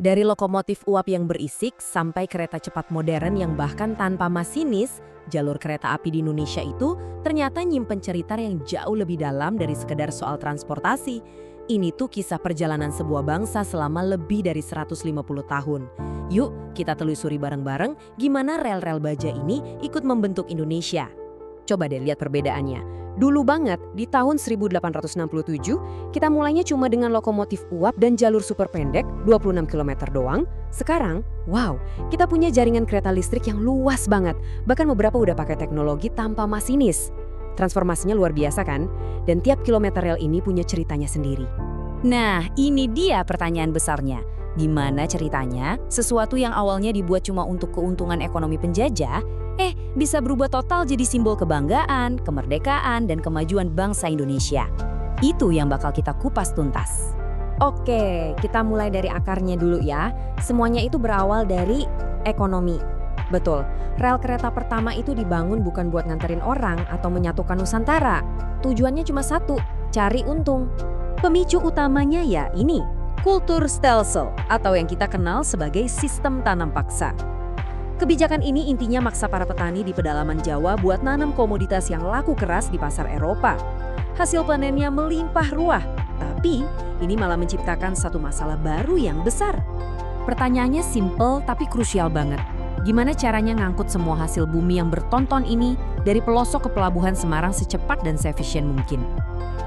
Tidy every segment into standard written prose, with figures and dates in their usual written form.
Dari lokomotif uap yang berisik sampai kereta cepat modern yang bahkan tanpa masinis, jalur kereta api di Indonesia itu ternyata nyimpen cerita yang jauh lebih dalam dari sekedar soal transportasi. Ini tuh kisah perjalanan sebuah bangsa selama lebih dari 150 tahun. Yuk, kita telusuri bareng-bareng gimana rel-rel baja ini ikut membentuk Indonesia. Coba deh lihat perbedaannya. Dulu banget, di tahun 1867, kita mulainya cuma dengan lokomotif uap dan jalur super pendek 26 km doang. Sekarang, wow, kita punya jaringan kereta listrik yang luas banget. Bahkan beberapa udah pakai teknologi tanpa masinis. Transformasinya luar biasa kan? Dan tiap kilometer rel ini punya ceritanya sendiri. Nah, ini dia pertanyaan besarnya. Gimana ceritanya, sesuatu yang awalnya dibuat cuma untuk keuntungan ekonomi penjajah, bisa berubah total jadi simbol kebanggaan, kemerdekaan, dan kemajuan bangsa Indonesia. Itu yang bakal kita kupas tuntas. Oke, kita mulai dari akarnya dulu ya. Semuanya itu berawal dari ekonomi. Betul, rel kereta pertama itu dibangun bukan buat nganterin orang atau menyatukan Nusantara. Tujuannya cuma satu, cari untung. Pemicu utamanya ya ini, kultur stelsel atau yang kita kenal sebagai sistem tanam paksa. Kebijakan ini intinya maksa para petani di pedalaman Jawa buat nanam komoditas yang laku keras di pasar Eropa. Hasil panennya melimpah ruah, tapi ini malah menciptakan satu masalah baru yang besar. Pertanyaannya simple tapi krusial banget. Gimana caranya ngangkut semua hasil bumi yang bertonton ini dari pelosok ke pelabuhan Semarang secepat dan seefisien mungkin?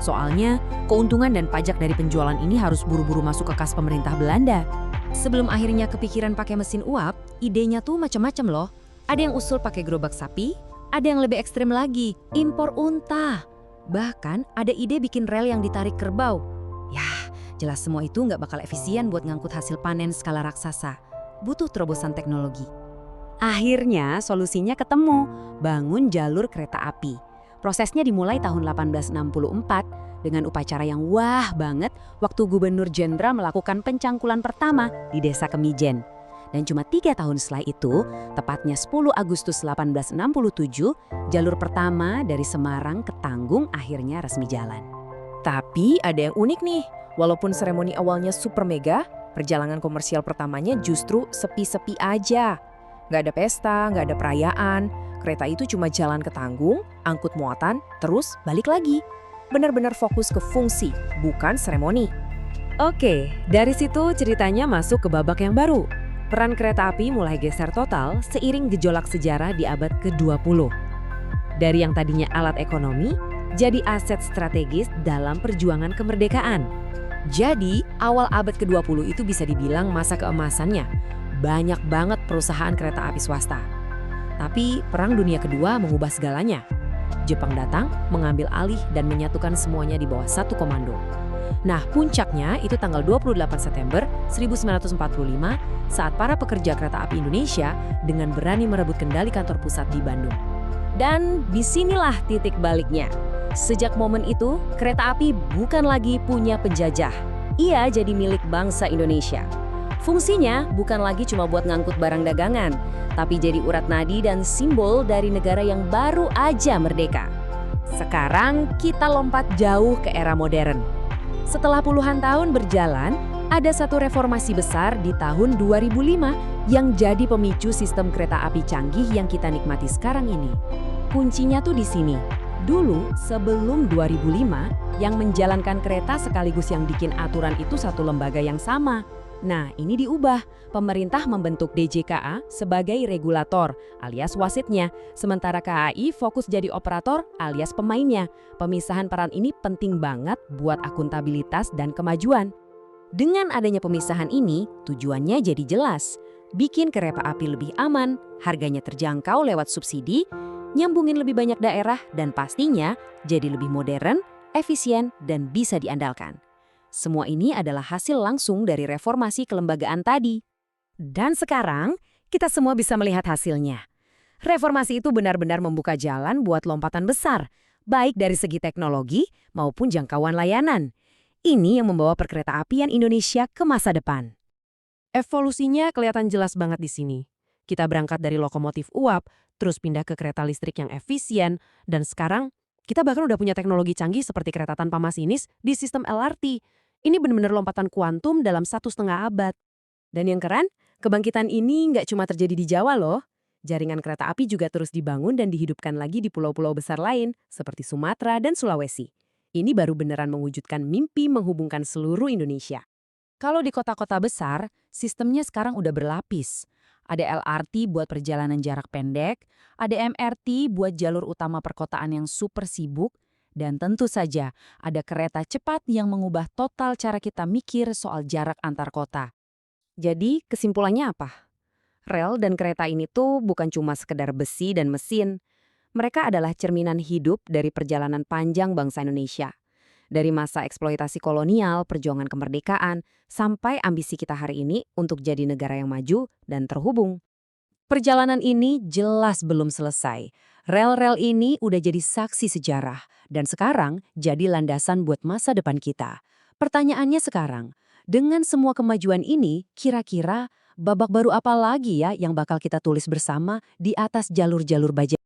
Soalnya, keuntungan dan pajak dari penjualan ini harus buru-buru masuk ke kas pemerintah Belanda. Sebelum akhirnya kepikiran pakai mesin uap, idenya tuh macam-macam loh. Ada yang usul pakai gerobak sapi, ada yang lebih ekstrem lagi, impor unta. Bahkan ada ide bikin rel yang ditarik kerbau. Yah, jelas semua itu nggak bakal efisien buat ngangkut hasil panen skala raksasa. Butuh terobosan teknologi. Akhirnya solusinya ketemu, bangun jalur kereta api. Prosesnya dimulai tahun 1864 dengan upacara yang wah banget waktu Gubernur Jenderal melakukan pencangkulan pertama di Desa Kemijen. Dan cuma 3 tahun setelah itu, tepatnya 10 Agustus 1867, jalur pertama dari Semarang ke Tanggung akhirnya resmi jalan. Tapi ada yang unik nih, walaupun seremoni awalnya super mega, perjalanan komersial pertamanya justru sepi-sepi aja. Nggak ada pesta, nggak ada perayaan, kereta itu cuma jalan ke Tanggung, angkut muatan, terus balik lagi. Benar-benar fokus ke fungsi, bukan seremoni. Oke, dari situ ceritanya masuk ke babak yang baru. Peran kereta api mulai geser total seiring gejolak sejarah di abad ke-20. Dari yang tadinya alat ekonomi, jadi aset strategis dalam perjuangan kemerdekaan. Jadi, awal abad ke-20 itu bisa dibilang masa keemasannya. Banyak banget perusahaan kereta api swasta. Tapi Perang Dunia Kedua mengubah segalanya. Jepang datang, mengambil alih dan menyatukan semuanya di bawah satu komando. Nah, puncaknya itu tanggal 28 September 1945 saat para pekerja kereta api Indonesia dengan berani merebut kendali kantor pusat di Bandung. Dan disinilah titik baliknya. Sejak momen itu, kereta api bukan lagi punya penjajah. Ia jadi milik bangsa Indonesia. Fungsinya bukan lagi cuma buat ngangkut barang dagangan, tapi jadi urat nadi dan simbol dari negara yang baru aja merdeka. Sekarang kita lompat jauh ke era modern. Setelah puluhan tahun berjalan, ada satu reformasi besar di tahun 2005 yang jadi pemicu sistem kereta api canggih yang kita nikmati sekarang ini. Kuncinya tuh di sini. Dulu, sebelum 2005, yang menjalankan kereta sekaligus yang bikin aturan itu satu lembaga yang sama. Nah, ini diubah. Pemerintah membentuk DJKA sebagai regulator alias wasitnya, sementara KAI fokus jadi operator alias pemainnya. Pemisahan peran ini penting banget buat akuntabilitas dan kemajuan. Dengan adanya pemisahan ini, tujuannya jadi jelas. Bikin kereta api lebih aman, harganya terjangkau lewat subsidi, nyambungin lebih banyak daerah, dan pastinya jadi lebih modern, efisien, dan bisa diandalkan. Semua ini adalah hasil langsung dari reformasi kelembagaan tadi. Dan sekarang, kita semua bisa melihat hasilnya. Reformasi itu benar-benar membuka jalan buat lompatan besar, baik dari segi teknologi maupun jangkauan layanan. Ini yang membawa perkeretaapian Indonesia ke masa depan. Evolusinya kelihatan jelas banget di sini. Kita berangkat dari lokomotif uap, terus pindah ke kereta listrik yang efisien, dan sekarang kita bahkan udah punya teknologi canggih seperti kereta tanpa masinis di sistem LRT. Ini benar-benar lompatan kuantum dalam 1,5 abad. Dan yang keren, kebangkitan ini nggak cuma terjadi di Jawa loh. Jaringan kereta api juga terus dibangun dan dihidupkan lagi di pulau-pulau besar lain, seperti Sumatera dan Sulawesi. Ini baru beneran mewujudkan mimpi menghubungkan seluruh Indonesia. Kalau di kota-kota besar, sistemnya sekarang udah berlapis. Ada LRT buat perjalanan jarak pendek, ada MRT buat jalur utama perkotaan yang super sibuk, dan tentu saja ada kereta cepat yang mengubah total cara kita mikir soal jarak antar kota. Jadi, kesimpulannya apa? Rel dan kereta ini tuh bukan cuma sekedar besi dan mesin. Mereka adalah cerminan hidup dari perjalanan panjang bangsa Indonesia. Dari masa eksploitasi kolonial, perjuangan kemerdekaan, sampai ambisi kita hari ini untuk jadi negara yang maju dan terhubung. Perjalanan ini jelas belum selesai. Rel-rel ini udah jadi saksi sejarah, dan sekarang jadi landasan buat masa depan kita. Pertanyaannya sekarang, dengan semua kemajuan ini, kira-kira babak baru apa lagi ya yang bakal kita tulis bersama di atas jalur-jalur baja?